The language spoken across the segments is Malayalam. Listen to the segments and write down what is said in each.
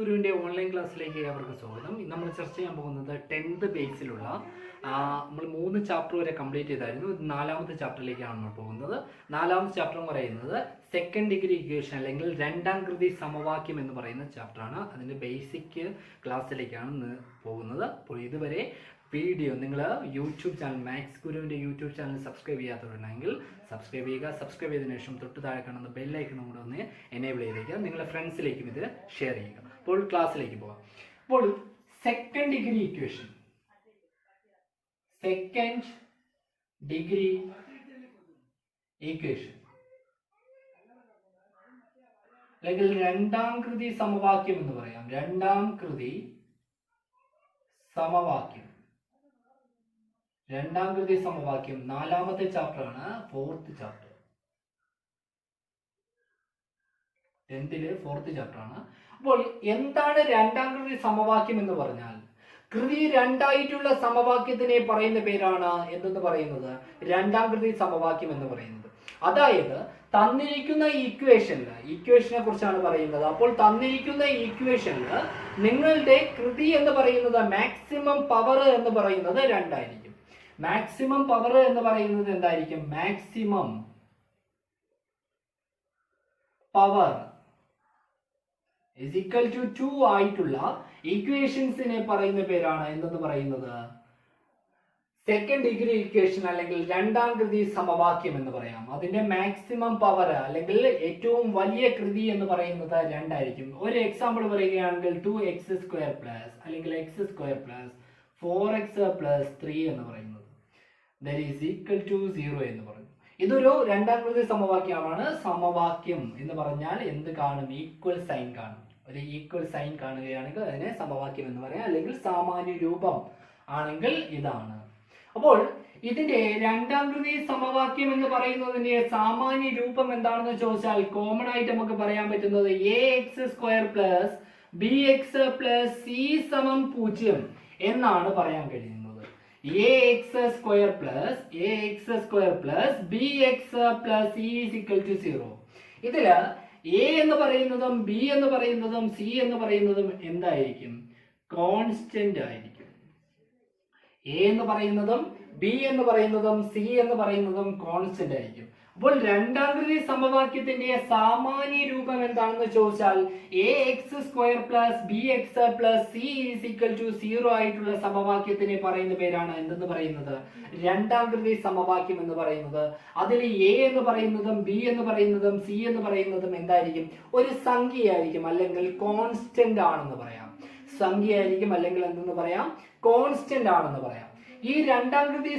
ഗുരുവിൻ്റെ ഓൺലൈൻ ക്ലാസ്സിലേക്ക് അവർക്ക് സ്വാഗതം. ഇന്ന് നമ്മൾ ചർച്ച ചെയ്യാൻ പോകുന്നത് 10th ബേസിലുള്ള നമ്മൾ 3 ചാപ്റ്റർ വരെ കംപ്ലീറ്റ് ചെയ്തായിരുന്നു. ഇത് 4ാമത്തെ ചാപ്റ്ററിലേക്കാണ് നമ്മൾ പോകുന്നത്. 4ാമത്തെ ചാപ്റ്റർ എന്ന് പറയുന്നത് സെക്കൻഡ് ഡിഗ്രി ഇക്വേഷൻ അല്ലെങ്കിൽ രണ്ടാം കൃതി സമവാക്യം എന്ന് പറയുന്ന ചാപ്റ്ററാണ്. അതിൻ്റെ ബേസിക് ക്ലാസ്സിലേക്കാണ് പോകുന്നത്. അപ്പോൾ ഇതുവരെ വീഡിയോ നിങ്ങൾ യൂട്യൂബ് ചാനൽ മാത്സ് ഗുരുവിൻ്റെ യൂട്യൂബ് ചാനൽ സബ്സ്ക്രൈബ് ചെയ്യാത്തവരുണ്ടെങ്കിൽ സബ്സ്ക്രൈബ് ചെയ്യുക. സബ്സ്ക്രൈബ് ചെയ്തതിനു ശേഷം തൊട്ട് താഴെ കാണുന്ന ബെല്ലൈക്കണും കൂടെ ഒന്ന് എനേബിൾ ചെയ്തേക്കുക. നിങ്ങളുടെ ഫ്രണ്ട്സിലേക്കും ഇത് ഷെയർ ചെയ്യുക. അപ്പോൾ ക്ലാസ്സിലേക്ക് പോകാം. അപ്പോൾ സെക്കൻഡ് ഡിഗ്രി ഇക്വേഷൻ അല്ലെങ്കിൽ രണ്ടാം കൃതി സമവാക്യം എന്ന് പറയാം. രണ്ടാം കൃതി സമവാക്യം 4ാമത്തെ ചാപ്റ്റർ ആണ്. 4th chapter 10th 4th chapter ആണ്. അപ്പോൾ എന്താണ് രണ്ടാം കൃതി സമവാക്യം എന്ന് പറഞ്ഞാൽ, കൃതി രണ്ടായിട്ടുള്ള സമവാക്യത്തിനെ പറയുന്ന പേരാണ് എന്തെന്ന് പറയുന്നത് രണ്ടാം കൃതി സമവാക്യം എന്ന് പറയുന്നത്. അതായത് തന്നിരിക്കുന്ന ഇക്വേഷനെ കുറിച്ചാണ് പറയുന്നത്. അപ്പോൾ തന്നിരിക്കുന്ന ഇക്വേഷനിൽ നിങ്ങളുടെ കൃതി എന്ന് പറയുന്നത് മാക്സിമം പവർ എന്ന് പറയുന്നത് 2 ആയിരിക്കും. മാക്സിമം പവർ എന്ന് പറയുന്നത് എന്തായിരിക്കും? Maximum power is equal to 2 ആയിട്ടുള്ള ഇക്വേഷൻസിനെ പറയുന്ന പേരാണ് എന്തെന്ന് പറയുന്നത് സെക്കൻഡ് ഡിഗ്രി ഇക്വേഷൻ അല്ലെങ്കിൽ രണ്ടാം കൃതി സമവാക്യം എന്ന് പറയാം. അതിന്റെ മാക്സിമം പവർ അല്ലെങ്കിൽ ഏറ്റവും വലിയ കൃതി എന്ന് പറയുന്നത് 2 ആയിരിക്കും. ഒരു എക്സാമ്പിൾ പറയുകയാണെങ്കിൽ 2x² പ്ലസ് അല്ലെങ്കിൽ x² പ്ലസ് 4x പ്ലസ് 3 എന്ന് പറയുന്നത് that is equal to 0 എന്ന് പറയും. ഇതൊരു രണ്ടാം കൃതി സമവാക്യമാണ്. സമവാക്യം എന്ന് പറഞ്ഞാൽ എന്ത് കാണും? ഈക്വൽ സൈൻ കാണും. ഒരു ഈക്വൽ സൈൻ കാണുകയാണെങ്കിൽ അതിനെ സമവാക്യം എന്ന് പറയാം. അല്ലെങ്കിൽ സാമാന്യ രൂപം ആണെങ്കിൽ ഇതാണ്. അപ്പോൾ ഇതിന്റെ രണ്ടാം കൃതി സമവാക്യം എന്ന് പറയുന്നതിന്റെ സാമാന്യ രൂപം എന്താണെന്ന് ചോദിച്ചാൽ കോമൺ ആയിട്ട് നമുക്ക് പറയാൻ പറ്റുന്നത് ax² plus bx plus c സമം 0 എന്നാണ് പറയാൻ കഴിയുന്നത്. ax² plus bx plus c is equal to 0. ഇതില് a എന്ന് പറയുന്നതും b എന്ന് പറയുന്നതും c എന്ന് പറയുന്നതും എന്തായിരിക്കും? കോൺസ്റ്റന്റ് ആയിരിക്കും. a എന്ന് പറയുന്നതും b എന്ന് പറയുന്നതും c എന്ന് പറയുന്നതും കോൺസ്റ്റന്റ് ആയിരിക്കും. അപ്പോൾ രണ്ടാം കൃതി സമവാക്യത്തിന്റെ സാമാന്യ രൂപം എന്താണെന്ന് ചോദിച്ചാൽ ax² plus bx plus c is equal to 0 ആയിട്ടുള്ള സമവാക്യത്തിനെ പറയുന്ന പേരാണ് എന്തെന്ന് പറയുന്നത് രണ്ടാം കൃതി സമവാക്യം എന്ന് പറയുന്നത്. അതിൽ a എന്ന് പറയുന്നതും b എന്ന് പറയുന്നതും c എന്ന് പറയുന്നതും എന്തായിരിക്കും? ഒരു സംഖ്യയായിരിക്കും അല്ലെങ്കിൽ കോൺസ്റ്റന്റ് ആണെന്ന് പറയാം. സംഖ്യയായിരിക്കും അല്ലെങ്കിൽ എന്തെന്ന് പറയാം? കോൺസ്റ്റന്റ് ആണെന്ന് പറയാം. ഈ രണ്ടാം കൃതി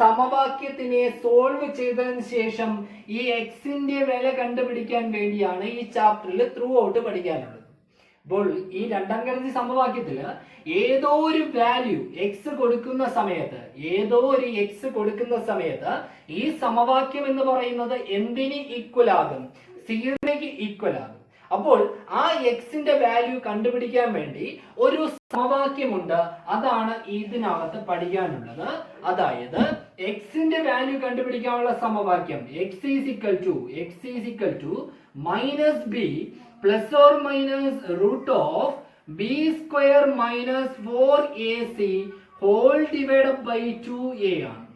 സമവാക്യത്തിനെ സോൾവ് ചെയ്തതിന് ശേഷം ഈ എക്സിന്റെ വില കണ്ടുപിടിക്കാൻ വേണ്ടിയാണ് ഈ ചാപ്റ്ററിൽ ത്രൂ ഔട്ട് പഠിക്കാനുള്ളത്. അപ്പോൾ ഈ രണ്ടാം കൃതി സമവാക്യത്തിൽ ഏതോ ഒരു വാല്യൂ എക്സ് കൊടുക്കുന്ന സമയത്ത് ഈ സമവാക്യം എന്ന് പറയുന്നത് എന്തിന് ഈക്വൽ ആകും? 0ക്ക് ഈക്വൽ ആകും. അപ്പോൾ ആ എക്സിന്റെ വാല്യൂ കണ്ടുപിടിക്കാൻ വേണ്ടി ഒരു സമവാക്യമുണ്ട്. അതാണ് ഇതിനകത്ത് പഠിക്കാനുള്ളത്. അതായത് എക്സിന്റെ വാല്യൂ കണ്ടുപിടിക്കാനുള്ള സമവാക്യം x is equal to minus b plus or minus root of b² minus 4ac whole divided by 2a ആണ്.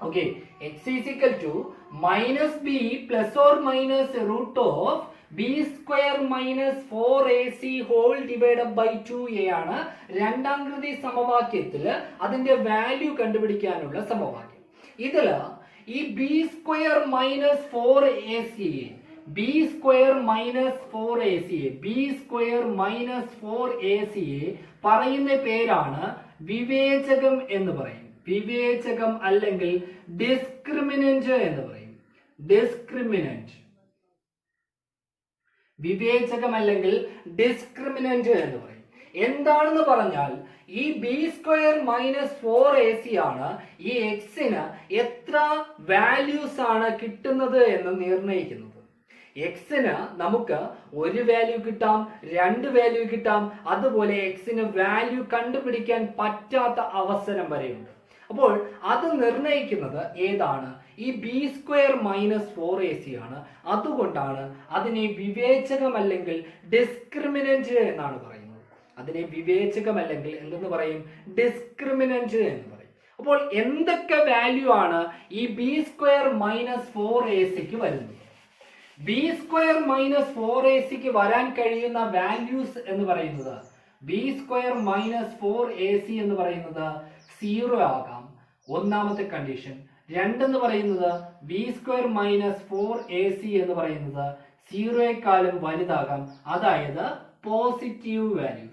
Okay, x is equal to minus b plus or minus root of b² minus 4ac whole divided by 2a ആണ് രണ്ടാം കൃതി സമവാക്യത്തിൽ അതിന്റെ വാല്യൂ കണ്ടുപിടിക്കാനുള്ള സമവാക്യം. ഇതില് ഈ b² minus 4ac പറയുന്ന പേരാണ് വിവേചകം എന്ന് പറയും. വിവേചകം അല്ലെങ്കിൽ ഡിസ്ക്രിമിനന്റ് എന്ന് പറയും. വിവേചകം അല്ലെങ്കിൽ ഡിസ്ക്രിമിനന്റ് എന്ന് പറയും. എന്താണെന്ന് പറഞ്ഞാൽ ഈ b² മൈനസ് 4ac ആണ് ഈ എക്സിന് എത്ര വാല്യൂസ് ആണ് കിട്ടുന്നത് എന്ന് നിർണ്ണയിക്കുന്നത്. എക്സിന് നമുക്ക് ഒരു വാല്യൂ കിട്ടാം, 2 വാല്യൂ കിട്ടാം. അതുപോലെ എക്സിന് വാല്യൂ കണ്ടുപിടിക്കാൻ പറ്റാത്ത അവസരം വരെയുണ്ട്. അപ്പോൾ അത് നിർണ്ണയിക്കുന്നത് ഏതാണ്? ഈ ബി സ്ക്വയർ മൈനസ് 4ac ആണ്. അതുകൊണ്ടാണ് അതിനെ വിവേചകം അല്ലെങ്കിൽ ഡിസ്ക്രിമിനന്റ് എന്നാണ് പറയുന്നത്. അതിനെ വിവേചകം അല്ലെങ്കിൽ എന്തെന്ന് പറയും? ഡിസ്ക്രിമിനന്റ് എന്ന് പറയും. അപ്പോൾ എന്തൊക്കെ വാല്യൂ ആണ് ഈ ബി സ്ക്വയർ മൈനസ് 4ac വരുന്നത്? ബി സ്ക്വയർ മൈനസ് 4ac വരാൻ കഴിയുന്ന വാല്യൂസ് എന്ന് പറയുന്നത് ബി സ്ക്വയർ മൈനസ് 4ac എന്ന് പറയുന്നത് 0 ആകാം, ഒന്നാമത്തെ കണ്ടീഷൻ. രണ്ടെന്ന് പറയുന്നത് ബി സ്ക്വയർ മൈനസ് 4ac എന്ന് പറയുന്നത് 0യെക്കാളും വലുതാകാം, അതായത് പോസിറ്റീവ് വാല്യൂസ്,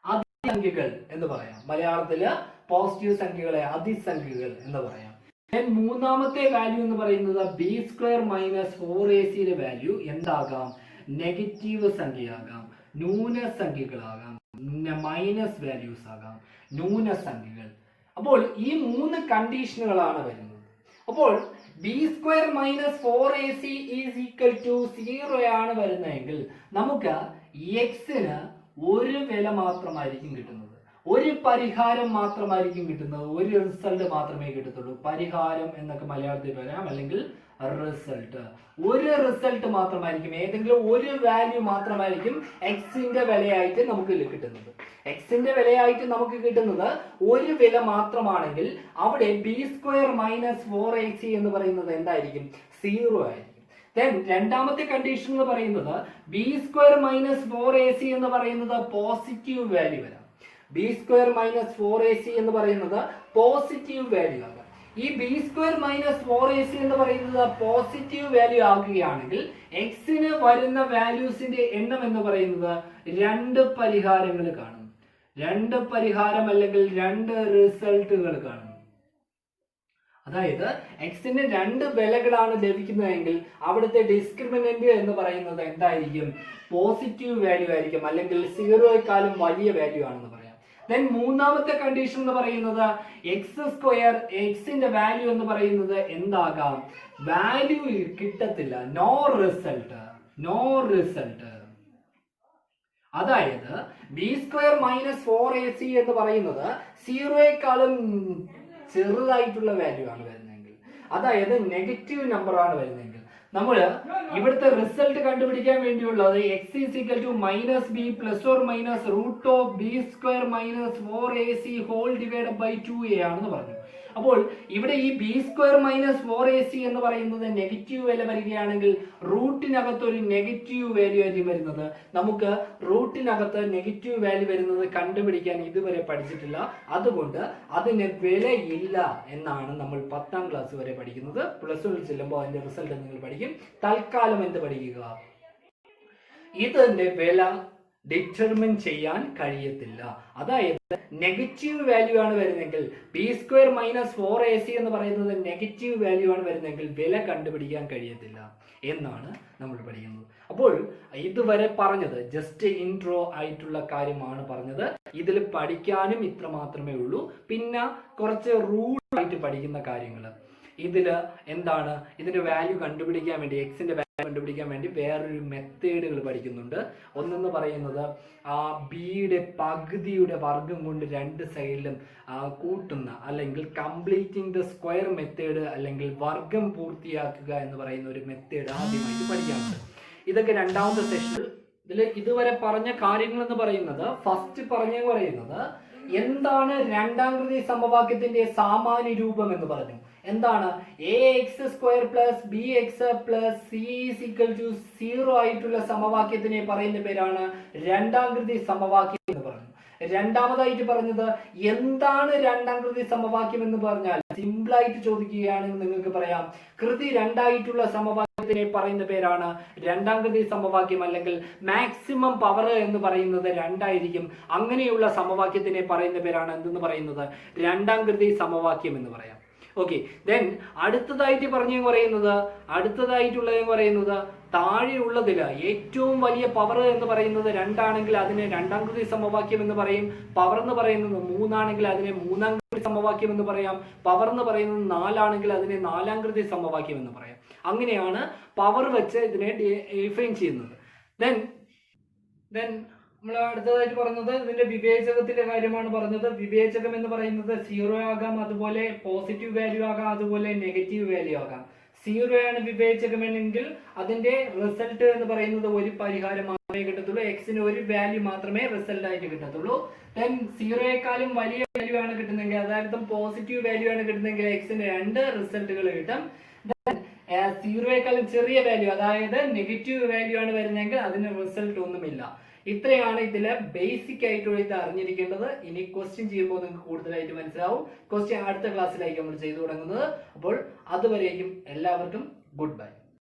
അതിസംഖ്യകൾ എന്ന് പറയാം. മലയാളത്തില് പോസിറ്റീവ് സംഖ്യകളെ അതിസംഖ്യകൾ എന്ന് പറയാം. മൂന്നാമത്തെ വാല്യൂ എന്ന് പറയുന്നത് B square minus 4ac value എന്താകാം? നെഗറ്റീവ് സംഖ്യയാകാം, ന്യൂനസംഖ്യകളാകാം, മൈനസ് വാല്യൂസ് ആകാം, ന്യൂനസംഖ്യകൾ. അപ്പോൾ ഈ 3 കണ്ടീഷനുകളാണ് വരുന്നത്. അപ്പോൾ B square minus 4ac is equal to 0 ആണ് വരുന്നതെങ്കിൽ നമുക്ക് എക്സിന് ഒരു വില മാത്രമായിരിക്കും കിട്ടുന്നത്, ഒരു പരിഹാരം മാത്രമായിരിക്കും കിട്ടുന്നത്, ഒരു റിസൾട്ട് മാത്രമേ കിട്ടത്തുള്ളൂ. പരിഹാരം എന്നൊക്കെ മലയാളത്തിൽ പറയാം, അല്ലെങ്കിൽ റിസൾട്ട്. ഒരു റിസൾട്ട് മാത്രമായിരിക്കും, ഏതെങ്കിലും ഒരു വാല്യൂ മാത്രമായിരിക്കും എക്സിന്റെ വിലയായിട്ട് നമുക്ക് കിട്ടുന്നത്. എക്സിന്റെ വിലയായിട്ട് നമുക്ക് കിട്ടുന്നത് ഒരു വില മാത്രമാണെങ്കിൽ അവിടെ ബി സ്ക്വയർ മൈനസ് 4ac എന്ന് പറയുന്നത് എന്തായിരിക്കും? 0 ആയിരിക്കും. രണ്ടാമത്തെ കണ്ടീഷൻ എന്ന് പറയുന്നത് ബി സ്ക്വയർ മൈനസ് 4ac എന്ന് പറയുന്നത് പോസിറ്റീവ് വാല്യൂ വരാം. ബി സ്ക്വയർ മൈനസ് 4ac എന്ന് പറയുന്നത് പോസിറ്റീവ് വാല്യൂ ആകാം. ഈ ബി സ്ക്വയർ മൈനസ് 4ac എന്ന് പറയുന്നത് പോസിറ്റീവ് വാല്യൂ ആകുകയാണെങ്കിൽ എക്സിന് വരുന്ന വാല്യൂസിന്റെ എണ്ണം എന്ന് പറയുന്നത് 2 പരിഹാരങ്ങൾ കാണും, 2 പരിഹാരം അല്ലെങ്കിൽ 2 റിസൾട്ടുകൾ കാണും. അതായത് എക്സിന് 2 വിലകളാണ് ലഭിക്കുന്നതെങ്കിൽ അവിടുത്തെ ഡിസ്ക്രിമിനന്റ് എന്ന് പറയുന്നത് എന്തായിരിക്കും? പോസിറ്റീവ് വാല്യൂ ആയിരിക്കും, അല്ലെങ്കിൽ 0യെക്കാളും വലിയ വാല്യൂ ആണെന്ന് പറയാം. മൂന്നാമത്തെ കണ്ടീഷൻ എന്ന് പറയുന്നത് എക്സ് സ്ക്വയർ, എക്സിന്റെ വാല്യൂ എന്ന് പറയുന്നത് എന്താകാം? വാല്യൂ കിട്ടത്തില്ല, നോ റിസൾട്ട്, നോ റിസൾട്ട്. അതായത് ബി സ്ക്വയർ മൈനസ് 4ac എന്ന് പറയുന്നത് 0യെക്കാളും ചെറുതായിട്ടുള്ള വാല്യൂ ആണ് വരുന്നതെങ്കിൽ, അതായത് നെഗറ്റീവ് നമ്പർ ആണ് വരുന്നതെങ്കിൽ, നമ്മൾ ഇവിടുത്തെ റിസൾട്ട് കണ്ടുപിടിക്കാൻ വേണ്ടിയുള്ളത് X is equal to minus B plus or minus root of B square minus 4ac whole divided by 2a ആണെന്ന് പറഞ്ഞു. അപ്പോൾ ഇവിടെ ഈ ബി സ്ക്വയർ മൈനസ് 4ac എന്ന് പറയുന്നത് നെഗറ്റീവ് വില വരികയാണെങ്കിൽ റൂട്ടിനകത്ത് ഒരു നെഗറ്റീവ് വാല്യൂ ആയിരിക്കും വരുന്നത്. നമുക്ക് റൂട്ടിനകത്ത് നെഗറ്റീവ് വാല്യൂ വരുന്നത് കണ്ടുപിടിക്കാൻ ഇതുവരെ പഠിച്ചിട്ടില്ല, അതുകൊണ്ട് അതിന് വിലയില്ല എന്നാണ് നമ്മൾ 10ാം ക്ലാസ് വരെ പഠിക്കുന്നത്. പ്ലസ് 1 ചെല്ലുമ്പോൾ അതിന്റെ റിസൾട്ട് നിങ്ങൾ പഠിക്കും. തൽക്കാലം എന്ത് പഠിക്കുക? ഇതിന്റെ വില ഡിറ്റർമിൻ ചെയ്യാൻ കഴിയത്തില്ല. അതായത് നെഗറ്റീവ് വാല്യൂ ആണ് വരുന്നെങ്കിൽ ബി സ്ക്വയർ മൈനസ് 4ac എന്ന് പറയുന്നത് നെഗറ്റീവ് വാല്യൂ ആണ് വരുന്നെങ്കിൽ വില കണ്ടുപിടിക്കാൻ കഴിയത്തില്ല എന്നാണ് നമ്മൾ പഠിക്കുന്നത്. അപ്പോൾ ഇതുവരെ പറഞ്ഞത് ജസ്റ്റ് ഇൻട്രോ ആയിട്ടുള്ള കാര്യമാണ് പറഞ്ഞത്. ഇതിൽ പഠിക്കാനും ഇത്ര മാത്രമേ ഉള്ളൂ. പിന്നെ കുറച്ച് റൂൾ ആയിട്ട് പഠിക്കുന്ന കാര്യങ്ങൾ ഇതിൽ എന്താണ്? ഇതിന്റെ വാല്യൂ കണ്ടുപിടിക്കാൻ വേണ്ടി, എക്സിന്റെ വാല്യൂ കണ്ടുപിടിക്കാൻ വേണ്ടി വേറൊരു മെത്തേഡുകൾ പഠിക്കുന്നുണ്ട്. ഒന്നെന്ന് പറയുന്നത് ബിയുടെ പകുതിയുടെ വർഗം കൊണ്ട് 2 സൈഡിലും കൂട്ടുന്ന, അല്ലെങ്കിൽ കംപ്ലീറ്റിംഗ് ദ സ്ക്വയർ മെത്തേഡ്, അല്ലെങ്കിൽ വർഗം പൂർത്തിയാക്കുക എന്ന് പറയുന്ന ഒരു മെത്തേഡ് ആദ്യമായിട്ട് പഠിക്കാനുണ്ട്. ഇതൊക്കെ 2ാമത്തെ സെഷനിൽ. ഇതിൽ ഇതുവരെ പറഞ്ഞ കാര്യങ്ങൾ എന്ന് പറയുന്നത്, ഫസ്റ്റ് പറയുന്നത് എന്താണ് 2ാം കൃതി സമവാക്യത്തിന്റെ സാമാന്യ രൂപം എന്ന് പറഞ്ഞു. എന്താണ്? ax² plus bx plus c is equal to 0 ആയിട്ടുള്ള സമവാക്യത്തിനെ പറയുന്ന പേരാണ് 2ാം കൃതി സമവാക്യം എന്ന് പറഞ്ഞു. രണ്ടാമതായിട്ട് പറഞ്ഞത് എന്താണ് 2ാം കൃതി സമവാക്യം എന്ന് പറഞ്ഞാൽ സിമ്പിൾ ആയിട്ട് ചോദിക്കുകയാണെങ്കിൽ നിങ്ങൾക്ക് പറയാം, കൃതി 2 ആയിട്ടുള്ള സമവാക്യത്തിനെ പറയുന്ന പേരാണ് 2ാം കൃതി സമവാക്യം, അല്ലെങ്കിൽ മാക്സിമം പവർ എന്ന് പറയുന്നത് 2 ആയിരിക്കും. അങ്ങനെയുള്ള സമവാക്യത്തിനെ പറയുന്ന പേരാണ് എന്തെന്ന് പറയുന്നത്? 2ാം കൃതി സമവാക്യം എന്ന് പറയാം. ഓക്കെ, ദെൻ അടുത്തതായിട്ടുള്ളത് പറയുന്നത് താഴെയുള്ളതിൽ ഏറ്റവും വലിയ പവർ എന്ന് പറയുന്നത് 2 ആണെങ്കിൽ അതിനെ 2ാം കൃതി സമവാക്യം എന്ന് പറയും. പവർ എന്ന് പറയുന്നത് 3 ആണെങ്കിൽ അതിനെ 3ാം കൃതി സമവാക്യം എന്ന് പറയാം. പവർ എന്ന് പറയുന്നത് 4 ആണെങ്കിൽ അതിനെ 4ാം കൃതി സമവാക്യം എന്ന് പറയാം. അങ്ങനെയാണ് പവർ വെച്ച് ഇതിനെ ഡിഫൈൻ ചെയ്യുന്നത്. ദെൻ നമ്മൾ അടുത്തതായിട്ട് പറഞ്ഞത് ഇതിന്റെ വിവേചകത്തിന്റെ കാര്യമാണ് പറഞ്ഞത്. വിവേചകം എന്ന് പറയുന്നത് 0 ആകാം, അതുപോലെ പോസിറ്റീവ് വാല്യൂ ആകാം, അതുപോലെ നെഗറ്റീവ് വാല്യൂ ആകാം. 0 ആണ് വിവേചകമെങ്കിൽ അതിന്റെ റിസൾട്ട് എന്ന് പറയുന്നത് ഒരു പരിഹാരം മാത്രമേ കിട്ടത്തുള്ളൂ. എക്സിന് ഒരു വാല്യൂ മാത്രമേ റിസൾട്ട് ആയിട്ട് കിട്ടത്തുള്ളൂ. ദെൻ 0യെക്കാളും വലിയ വാല്യൂ ആണ് കിട്ടുന്നെങ്കിൽ, അതായത് പോസിറ്റീവ് വാല്യൂ ആണ് കിട്ടുന്നെങ്കിൽ എക്സിന് 2 റിസൾട്ടുകൾ കിട്ടും. 0യെക്കാളും ചെറിയ വാല്യൂ, അതായത് നെഗറ്റീവ് വാല്യൂ ആണ് വരുന്നതെങ്കിൽ അതിന് റിസൾട്ട് ഒന്നുമില്ല. ഇത്രയാണ് ഇതിലെ ബേസിക് ആയിട്ടുള്ള ഇത് അറിഞ്ഞിരിക്കേണ്ടത്. ഇനി ക്വസ്റ്റ്യൻ ചെയ്യുമ്പോൾ നിങ്ങൾക്ക് കൂടുതലായിട്ട് മനസ്സിലാവും. ക്വസ്റ്റ്യൻ അടുത്ത ക്ലാസ്സിലായിരിക്കും നമ്മൾ ചെയ്തു തുടങ്ങുന്നത്. അപ്പോൾ അതുവരേക്കും എല്ലാവർക്കും ഗുഡ് ബൈ.